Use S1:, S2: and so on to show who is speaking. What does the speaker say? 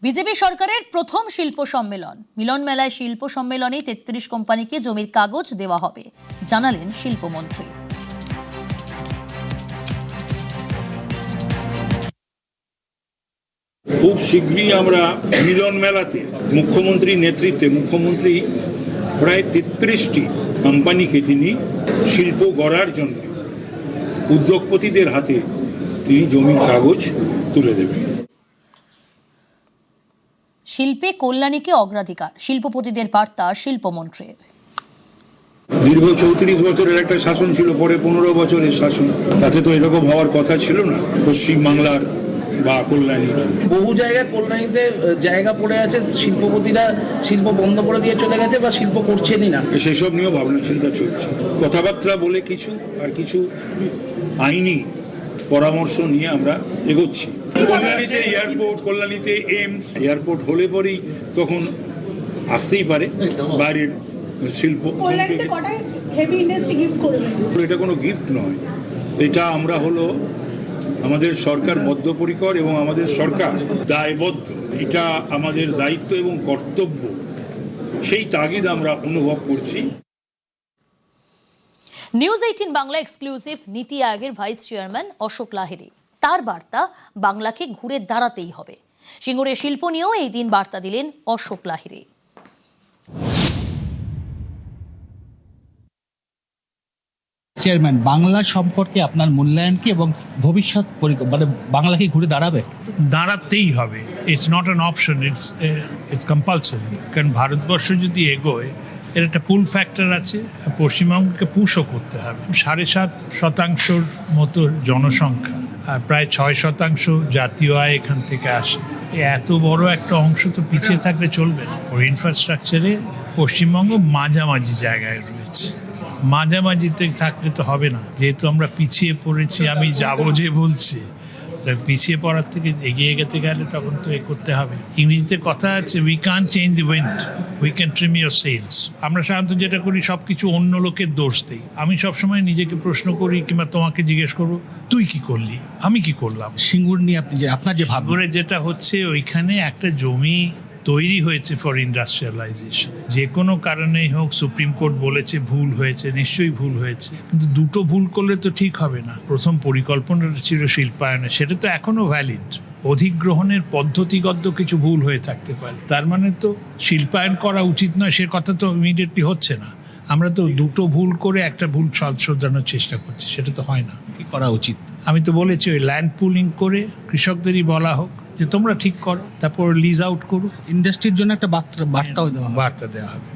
S1: BJP সরকারের প্রথম শিল্প সম্মেলন মিলন মেলায় শিল্প সম্মেলনে ৩৩ কোম্পানিকে জমির কাগজ দেওয়া হবে জানালেন শিল্পমন্ত্রী।
S2: খুব শীঘ্রই আমরা মিলন মেলাতে মুখ্যমন্ত্রীর নেতৃত্বে মুখ্যমন্ত্রী প্রায় ৩৩টি কোম্পানিকে তিনি শিল্প গড়ার জন্য উদ্যোগপতিদের হাতে তিনি জমির কাগজ তুলে দেবেন।
S1: শিল্পে কল্যাণীকে অগ্রাধিকার, শিল্পপতিদের বার্তা শিল্পমন্ত্রীর।
S2: দীর্ঘ ৩৪ বছরের একটা শাসন ছিল, পরে ১৫ বছরের শাসন, তাতে তো এরকম হওয়ার কথা ছিল না পশ্চিমবাংলার বা কল্যাণী।
S3: বহু জায়গায় কল্যাণীতে জায়গা পড়ে আছে, শিল্পপতিরা শিল্প বন্ধ করে দিয়ে চলে গেছে বা শিল্প করছেনই না।
S2: সেসব নিয়েও ভাবনা চিন্তা চলছে, কথাবার্তা বলে কিছু আর কিছু আইনি পরামর্শ নিয়ে আমরা এগোচ্ছি। কল্যাণীতে এয়ারপোর্ট, কল্যাণীতে এইমস, এয়ারপোর্ট হলে পরেই তখন আসতেই পারে বাইরের শিল্প। এটা কোনো গিফট নয়, এটা আমরা হলো আমাদের সরকার বদ্ধপরিকর এবং আমাদের সরকার দায়বদ্ধ, এটা আমাদের দায়িত্ব এবং কর্তব্য, সেই তাগিদ আমরা অনুভব করছি।
S1: নিউজ 18 বাংলা এক্সক্লুসিভ নীতি আয়োগের ভাইস চেয়ারম্যান অশোক লাহিড়ী, তার বার্তা বাংলাকে ঘুরে দাঁড়াতেই হবে। সিঙ্গুরে শিল্প নিয়েও এই দিন বার্তা দিলেন অশোক লাহিড়ী।
S4: চেয়ারম্যান, বাংলা সম্পর্কে আপনার মূল্যায়ন কি এবং ভবিষ্যৎ মানে বাংলা কি ঘুরে দাঁড়াবে?
S5: দাঁড়াতেই হবে। It's not an option, it's compulsory. কারণ ভারতবর্ষ যদি এগোয়, এর একটা পুল ফ্যাক্টর আছে, পশ্চিমবঙ্গকে পুশও করতে হবে। ৭.৫% মতো জনসংখ্যা আর প্রায় ৬% জাতীয় আয় এখান থেকে আসে। এত বড় একটা অংশ তো পিছিয়ে থাকলে চলবে না। ওই ইনফ্রাস্ট্রাকচারে পশ্চিমবঙ্গ মাঝামাঝি জায়গায় রয়েছে, মাঝামাঝিতে থাকলে তো হবে না। যেহেতু আমরা পিছিয়ে পড়েছি, আমি যাবো যে বলছি, পিছিয়ে পড়ার থেকে এগিয়ে যেতে গেলে তখন তো এ করতে হবে। ইংরেজিতে কথা আছে, we can change the wind, we can trim your sails. আমরা সাধারণত যেটা করি, সব কিছু অন্য লোকের দোষ দিই। আমি সবসময় নিজেকে প্রশ্ন করি কিংবা তোমাকে জিজ্ঞেস করবো, তুই কি করলি, আমি কি করলাম।
S4: সিঙ্গুর নিয়ে আপনি যে আপনার যে
S5: ভাবনা, যেটা হচ্ছে ওইখানে একটা জমি তৈরি হয়েছে ফর ইন্ডাস্ট্রিয়ালাইজেশন। যে কোনো কারণেই হোক, সুপ্রিম কোর্ট বলেছে ভুল হয়েছে, নিশ্চয়ই ভুল হয়েছে, কিন্তু দুটো ভুল করলে তো ঠিক হবে না। প্রথম পরিকল্পনাটা ছিল শিল্পায়নের, সেটা তো এখনো ভ্যালিড। অধিগ্রহণের পদ্ধতিগত কিছু ভুল হয়ে থাকতে পারে, তার মানে তো শিল্পায়ন করা উচিত নয় সে কথা তো ইমিডিয়েটলি হচ্ছে না। আমরা তো দুটো ভুল করে একটা ভুল শোধরানোর চেষ্টা করছি, সেটা তো হয় না।
S4: কি করা উচিত?
S5: আমি তো বলেছি, ওই ল্যান্ড পুলিং করে কৃষকদেরই বলা হোক যে তোমরা ঠিক করো, তারপর লিজ আউট করো।
S4: ইন্ডাস্ট্রির জন্য একটা বার্তা দেওয়া
S5: হবে।